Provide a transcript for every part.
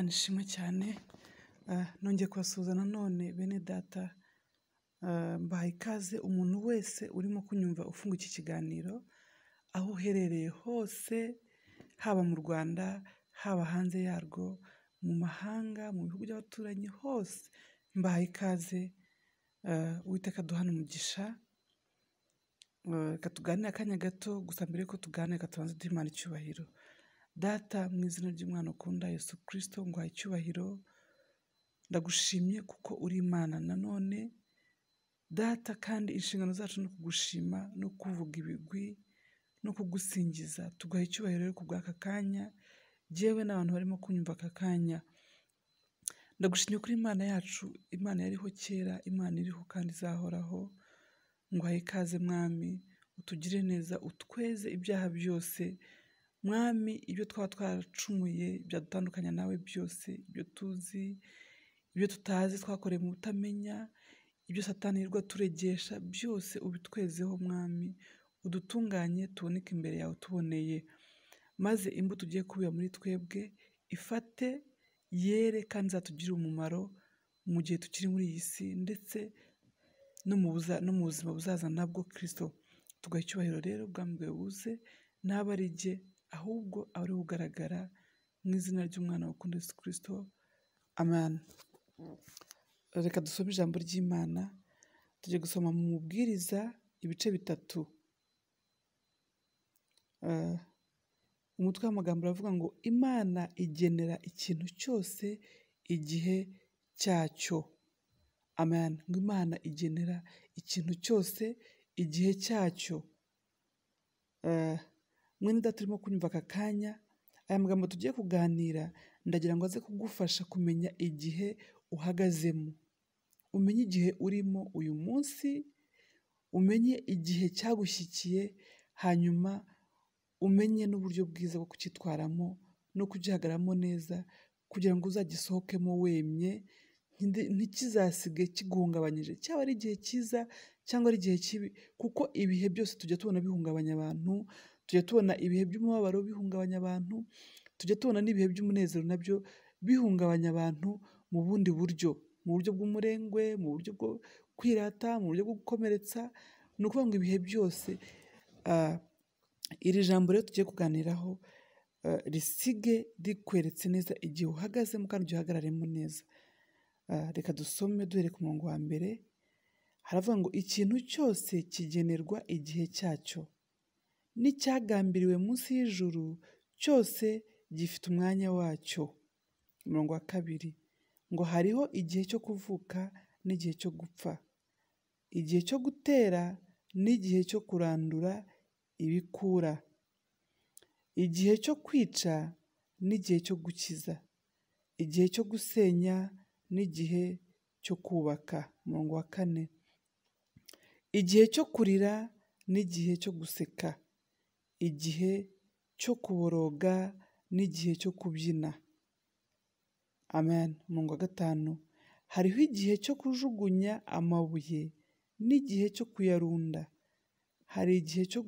Imana ishimwe cyane, nongeye kubasuhuza nanone bene data, mbahaye ikaze umuntu wese urimo kunyumva ufunga iki kiganiro, aho uherereye hose, haba mu Rwanda, haba hanze yarwo, mu mahanga, mu bihugu by'abaturanyi hose, mbahaye ikaze, Uwiteka aduhane umugisha, reka tuganire akanya gato, gusa mbere yuko tuganira reka tubanze duhe Imana icyubahiro. Data mu izina ry'umwana ukunda Yesu Kristo nguhaye icyubahiro, ndagushimye kuko uri Imana nanone, Data kandi inshingano zacu ni ukugushima no kuvuga ibigwi no kugusingiza, tuguhaye icyubahiro rero kubw'aka kanya, jyewe n'abantu barimo kunyumva aka kanya. Ndagushimye kuri Imana yacu, Imana yariho kera, Imana iriho kandi izahoraho, nguhaye ikaze Mwami, utugire neza, utweze ibyaha byose, Mwami, ibyo twaba twaracumuye byadutandukanya nawe byose, ibyo tuzi, ibyo tutazi twakoreye mu butamenya, ibyo Satani yirirwa aturegesha byose ubitwezeho Mwami, udutunganye tuboneke imbere yawe tuboneye, maze imbuto ugiye kubiba muri twebwe ifate yere kandi izatugirire umumaro mu gihe tukiri muri iyi si ndetse no mu buzima buzaza nabwo Kristo. Tugaha icyubahiro rero ubwami bwawe buze, naba ari jye ahubwo ari we ugaragara, mu izina ry'umwana wakunda Yesu Kristo, amen. Reka dusome ijambo ry'Imana, tujye gusoma mu mubwiriza ibice 3. Umutwe w'amagambo uravuga ngo Imana igenera ikintu cyose igihe cyacyo. Amen. Ngo Imana igenera ikintu cyose igihe cyacyo. Mwene data turimo kunyumva aka kanya, aya magambo tugiye kuganira ndagira ngo aze kugufasha kumenya igihe uhagazemo. Umenye igihe urimo uyu munsi, umenye igihe cyagushyikiye, hanyuma umenye n'uburyo bwiza bwo kucyitwaramo no kugihagaramo neza kugira ngo uzagisohokemo wemye, ntikizasige kiguhungabanyije, cyaba ari igihe cyiza cyangwa ari igihe kibi, kuko ibihe byose tujya tubona bihungabanya abantu, tujya tubona ibihe by'umubabaro bihungabanya abantu, tujya tubona n'ibihe by'umunezero nabyo bihungabanya abantu mu bundi buryo, mu buryo bw'umurengwe, mu buryo bwo kwirata, mu buryo bwo gukomeretsa. Ni ukuvuga ngo ibihe byose, iri jambo rero tugiye kuganiraho risige rikweretse neza igihe uhagazemo kandi ugihagararemo neza. Reka dusome duhere ku murongo wa mbere, haravuga ngo ikintu cyose kigenerwa igihe cyacyo, n'icyagambiriwe munsi y'ijuru cyose gifite umwanya wacyo. Umurongo wa 2 ngo hariho igihe cyo kuvuka n'igihe cyo gupfa, igihe cyo gutera n'igihe cyo kurandura ibikura, igihe cyo kwica n'igihe cyo gukiza, igihe cyo gusenya n'igihe cyo kubaka. Umurongo wa 4 igihe cyo kurira n'igihe cyo guseka, igihe cyo kuboroga n'igihe cyo kubyina. Amen. Umurongo wa 5 hariho igihe cyo kujugunya amabuye n'igihe cyo kuyarunda, hari igihe cyo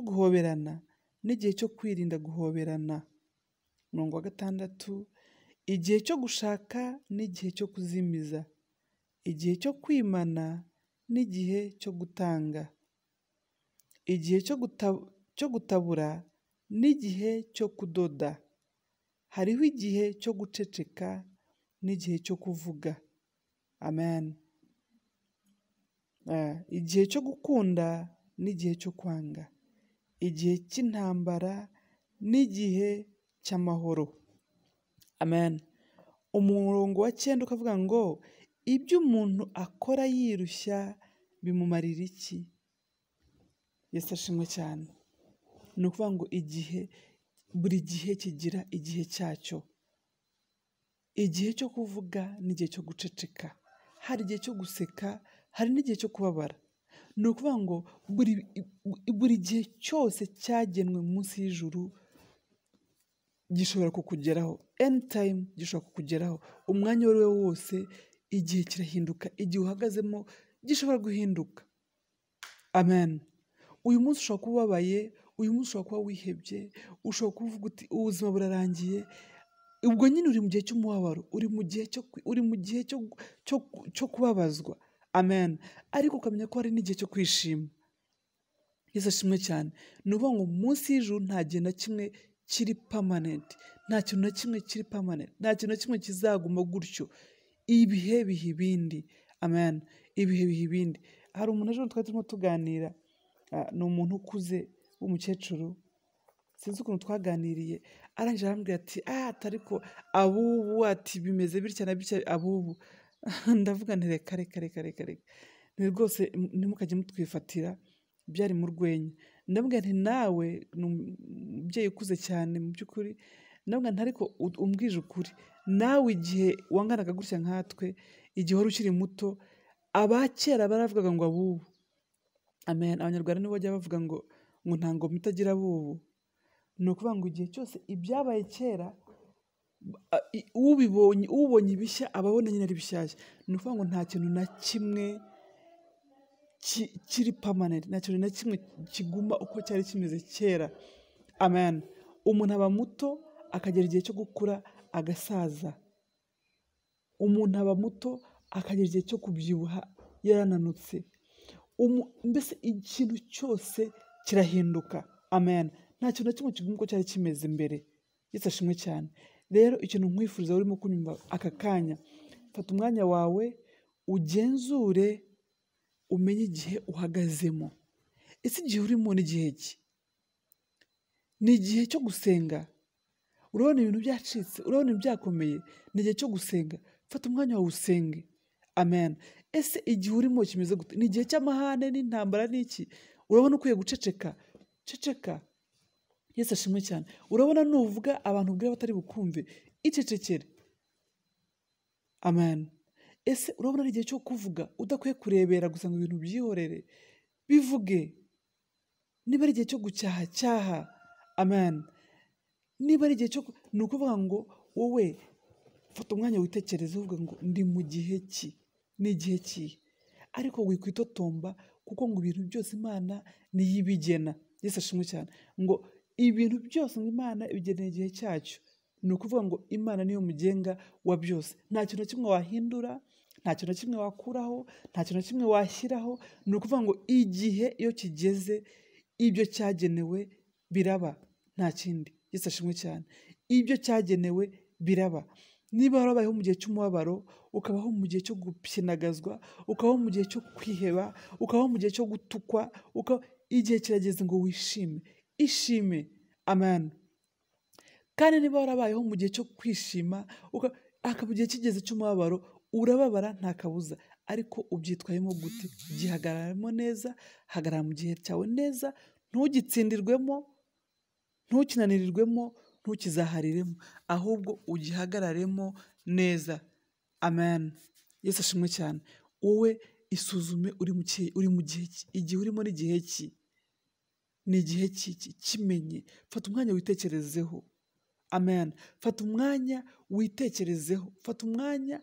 guhoberana n'igihe cyo kwirinda guhoberana. Umurongo wa 6 igihe cyo gushaka n'igihe cyo kuzimiza, igihe cyo kwimana n'igihe cyo gutanga, igihe cyo gutabura n'igihe cyo kudoda, hariho igihe cyo guceceka n'igihe cyo kuvuga. Amen. Igihe cyo gukunda n'igihe cyo kwanga, igihe cy'intambara n'igihe cy'amahoro. Amen. Umurongo wa 9 ukavuga ngo ibyo umuntu akora yirushya bimumarira iki? Yesu ashimwe cyane. Ni ukuvuga ngo buri gihe kigira igihe cyacyo, igihe cyo kuvuga n'igihe cyo guceceka, hari igihe cyo guseka, hari n'igihe cyo kubabara. Ni ukuvuga ngo buri gihe cyose cyagenwe munsi y'ijuru gishobora kukugeraho, anytime gishobora kukugeraho, umwanya uwo ari wo wose. Igihe kirahinduka, igihe uhagazemo gishobora guhinduka. Amen. Uyu munsi ushobora kuba ubabaye, uyu munsi ushobora kuba wihebye, ushobora kuvuga uti ubuzima burarangiye, ubwo nyine uri mu gihe cy'umubabaro, uri mu gihe cyo kubabazwa, amen, ariko ukamenya ko hari n'igihe cyo kwishima. Yesu ashimwe cyane. Ni ukuvuga ngo munsi y'ijuru nta gihe na kimwe kiri permanent, nta kintu na kimwe kiri permanent, nta kintu na kimwe kizaguma gutyo. Ibihe biha ibindi, amen, ibihe biha ibindi. Hari umuntu ejo twari turimo tuganira, ni umuntu ukuze w'umukecuru, sinzi ukuntu twaganiriye, arangije arambwira ati ariko abubu ati bimeze bitya na bitya abubu. Ndavuga nti reka ni rwose ntimukajye mutwifatira, byari mu rwenya. Ndabwira nti nawe ni umubyeyi ukuze cyane mu by'ukuri, ndabwira nti ariko umbwije ukuri, nawe igihe wanganaga gutya nkatwe, igihe wari ukiri muto, abakera baravugaga ngo abubu, amen. Abanyarwanda nibo bajya bavuga ngo nta ngoma itagira abubu. Ni ukuvuga ngo igihe cyose ibyabaye kera, ubonye ibishya aba abona nyine ari bishyashya. Ni ukuvuga ngo nta kintu na kimwe kiri permanent, nta kintu na kimwe kiguma uko cyari kimeze kera, amen. Umuntu aba muto akagera igihe cyo gukura agasaza, umuntu aba muto akagera igihe cyo kubyibuha yarananutse, mbese ikintu cyose kirahinduka, amen. Nta kintu na kimwe kiguma uko cyari kimeze mbere. Yesu ashimwe cyane. Rero ikintu nkwifuriza urimo kunyumva aka kanya, fata umwanya wawe ugenzure, umenye igihe uhagazemo. Ese igihe urimo ni igihe ki? Ni igihe cyo gusenga? Urabona ibintu byacitse, urabona byakomeye, ni igihe cyo gusenga. Fata umwanya wawe usenge, amen. Ese igihe urimo kimeze gute? Ni igihe cy'amahane n'intambara n'iki? Urabona ukwiye guceceka? Ceceka. Yesu ashimwe cyane. Urabona nuvuga abantu ubwira batari bukumve, icecekere, amen. Ese urabona ari igihe cyo kuvuga, udakwiye kurebera gusa ngo ibintu byihorere, bivuge. Niba ari igihe cyo gucyaha, amen. Niba ari igihe ni ukuvuga ngo wowe fata umwanya witekereze, uvuga ngo ndi mu gihe ki, ni igihe ki, ariko wikwitotomba, kuko ngo ibintu byose Imana niyo ibigena. Yesu ashimwe cyane. Ngo ibintu byose ngo Imana ibigenera igihe cyacyo. Ni ukuvuga ngo Imana niyo mugenga wa byose. Nta kintu na kimwe wahindura, nta kintu na kimwe wakuraho, nta kintu na kimwe washyiraho. Ni ukuvuga ngo igihe iyo kigeze, ibyo cyagenewe biraba, nta kindi. Yesu ashimwe cyane. Ibyo cyagenewe biraba. Niba warabayeho mu gihe cy'umubabaro, ukabaho mu gihe cyo gupyinagazwa, ukabaho mu gihe cyo kwiheba, ukabaho mu gihe cyo gutukwa, igihe kirageze ngo wishime. Ishime, amen. Kandi niba warabayeho mu gihe cyo kwishima, akaba igihe kigeze cy'umubabaro, urababara nta kabuza, ariko ubyitwayemo gute? Gihagararamo neza, hagarara mu gihe cyawe neza, ntugitsindirwemo, ntukinanirirwemo, ntukizahariremo, ahubwo ugihagararemo neza, amen. Yesu ashimwe cyane. Wowe isuzume, uri mu gihe ki? Igihe urimo ni igihe ki? Ni igihe ki? Kimenye. Fata umwanya witekerezeho, amen. Fata umwanya witekerezeho, fata umwanya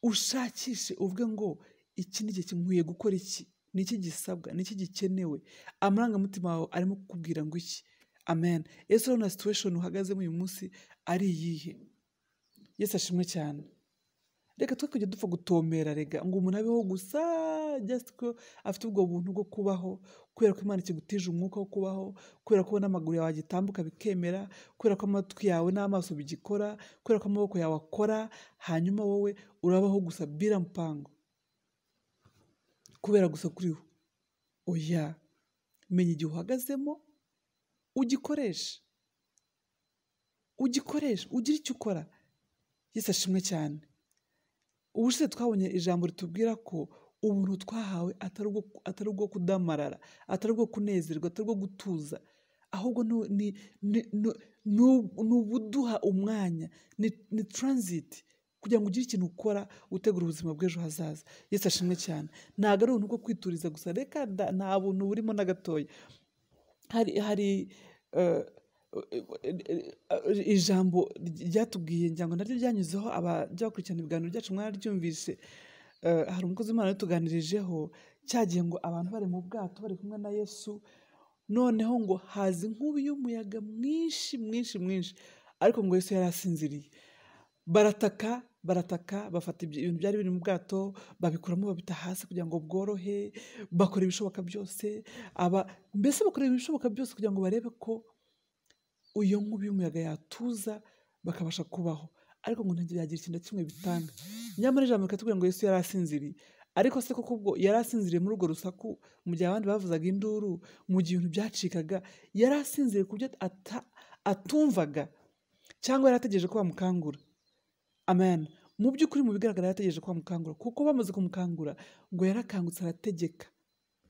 ushakishe, uvuge ngo iki ni igihe nkwiye gukora iki, ni iki gisabwa, ni iki gikenewe. Amarangamutima wawe arimo kukubwira ngo iki, amen. Ese urabona situation uhagazemo uyu munsi ari iyihe? Yesu ashimwe cyane. Reka twe kujya dupfa gutomera, rega ngo umuntu abeho gusa just ko afite ubwo buntu bwo kubaho, kubera ko Imana ikigutije umwuka wo kubaho, kubera ko n'amaguru yawe agitambuka bikemera, kubera ko amatwi yawe n'amaso bigikora, kubera ko amaboko yawe akora, hanyuma wowe urabaho gusa bila mpango, kubera gusa kuriho. Oya, menya igihe uhagazemo, ugikoreshe, ugire icyo ukora. Yesu ashimwe cyane. Ubushize twabonye ijambo ritubwira ko ubuntu twahawe atari ubwo kudamarara, atari ubwo kunezerwa, atari ubwo gutuza, ahubwo ni ubuduha umwanya, ni transit, kugira ngo ugire ikintu ukora utegura ubuzima bw'ejo hazaza. Yesu ashimwe cyane. Ntabwo ari ubuntu bwo kwituriza gusa, reka nta buntu burimo na gatoya. Hari ijambo ryatubwiye, ngira ngo naryo ryanyuzeho abajya bakurikirana ibiganiro byacu mwararyumvise. Hari umukozi w'Imana yatuganirijeho, cyagiye ngo abantu bari mu bwato bari kumwe na Yesu, noneho ngo haza inkubi y'umuyaga mwinshi mwinshi mwinshi, ariko ngo Yesu yari asinziriye. Barataka bafata ibintu byari biri mu bwato babikuramo babita hasi kugira ngo bworohe, bakora ibishoboka byose, mbese bakora ibishoboka byose kugira ngo barebe ko iyo nkubi y'umuyaga yatuza bakabasha kubaho, ariko ngo ntibyagira ikintu na kimwe bitanga. Nyamara ijambo rikatubwira ngo Yesu yari asinziriye. Ariko se koko ubwo yari asinziriye muri urwo rusaku, mu gihe abandi bavuzaga induru, mu gihe ibintu byacikaga, yari asinziriye ku buryo atumvaga cyangwa yari ategereje ko bamukangura? Amen. Mu by'ukuri mu bigaragara yarategereje ko bamukangura, kuko bamaze kumukangura ngo yarakangutse arategeka,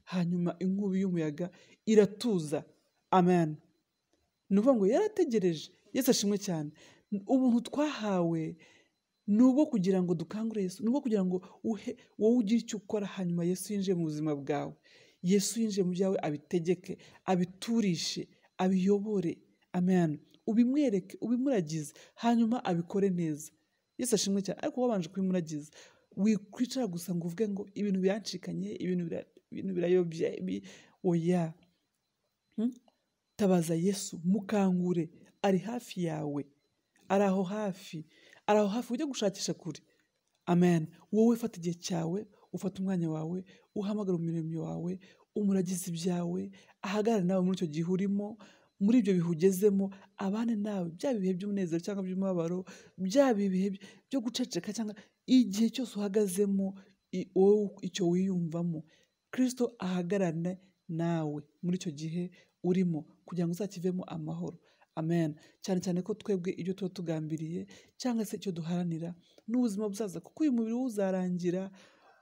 hanyuma inkubi y'umuyaga iratuza. Amen. Ni ukuvuga ngo yarategereje. Yesu ashimwe cyane. Ubuntu twahawe ni ubwo kugira ngo dukangure Yesu, ni ubwo kugira ngo wowe ugire icyo ukora, hanyuma Yesu yinjiye mu buzima bwawe. Yesu yinjiye mu byawe, abitegeke, abiturishe, abiyobore. Amen. Ubimwereke, ubimuragize, hanyuma abikore neza. Yesu ashimwe cyane. Ariko wabanje kubimuragiza, wikwicara gusa ngo uvuge ngo ibintu birancikanye, ibintu birayobye, oya. Tabaza Yesu, mukangure, ari hafi yawe, ari aho hafi ujye gushakisha kure. Amen. Wowe fata igihe cyawe, ufata umwanya wawe, uhamagara umuremyi wawe, umuragize ibyawe, ahagarare nawe muri icyo gihe urimo, muri ibyo bihe ugezemo, abane nawe, byaba ibihe by'umunezero cyangwa by'umubabaro, byaba ibihe byo guceceka, cyangwa igihe cyose uhagazemo, wowe icyo wiyumvamo, Kristo ahagarane nawe muri icyo gihe urimo, kugira ngo uzakivemo amahoro. Amen. Cyane cyane ko twebwe ibyo tuba tugambiriye cyangwa se icyo duharanira n'ubuzima buzaza, kuko uyu mubiri uzarangira,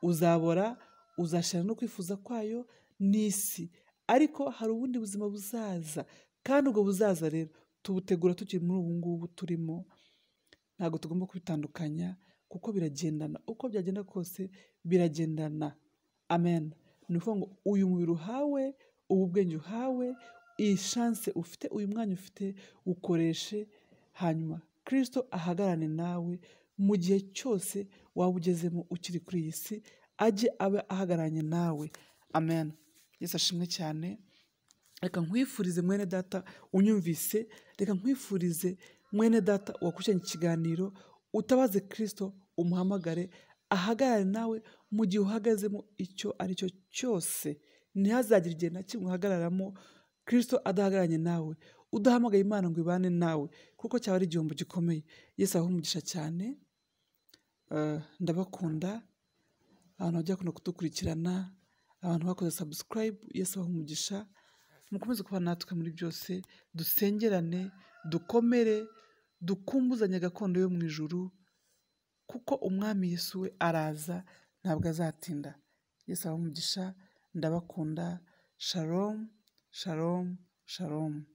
uzabora, uzashira no kwifuza kwayo n'isi, ariko hari ubundi buzima buzaza, kandi ubwo buzaza rero tubutegura tukiri muri ubu ngubu turimo. Ntabwo tugomba kubitandukanya, kuko biragendana, uko byagenda kose biragendana. Amen. Ni ukuvuga ngo uyu mubiri uhawe, ubu bwenge uhawe, iyi shanse ufite, uyu mwanya ufite, ukoreshe, hanyuma Kristo ahagarane nawe mu gihe cyose waba ugezemo ukiri kuri iyi si, ajye abe ahagararanye nawe. Amen. Yesu ashimwe cyane. Reka nkwifurize mwene data unyumvise, reka nkwifurize mwene data wakurikiranye ikiganiro, utabaze Kristo, umuhamagare, ahagarare nawe mu gihe uhagazemo icyo ari cyo cyose. Ntihazagire igihe na kimwe uhagararamo Kristo adahagararanye nawe, udahamagaye Imana ngo ibane nawe, kuko cyaba ari igihombo gikomeye. Yesu abahe umugisha cyane. Ndabakunda abantu bajya kuno kudukurikirana, abantu bakoze subscribe. Yesu abahe umugisha. Mukomeze kuba natwe muri byose, dusengerane, dukomere, dukumbuzanye gakondo yo mu ijuru, kuko umwami Yesu we araza, ntabwo azatinda. Yesu abahe umugisha. Ndabakunda. Shalom, shalom, shalom.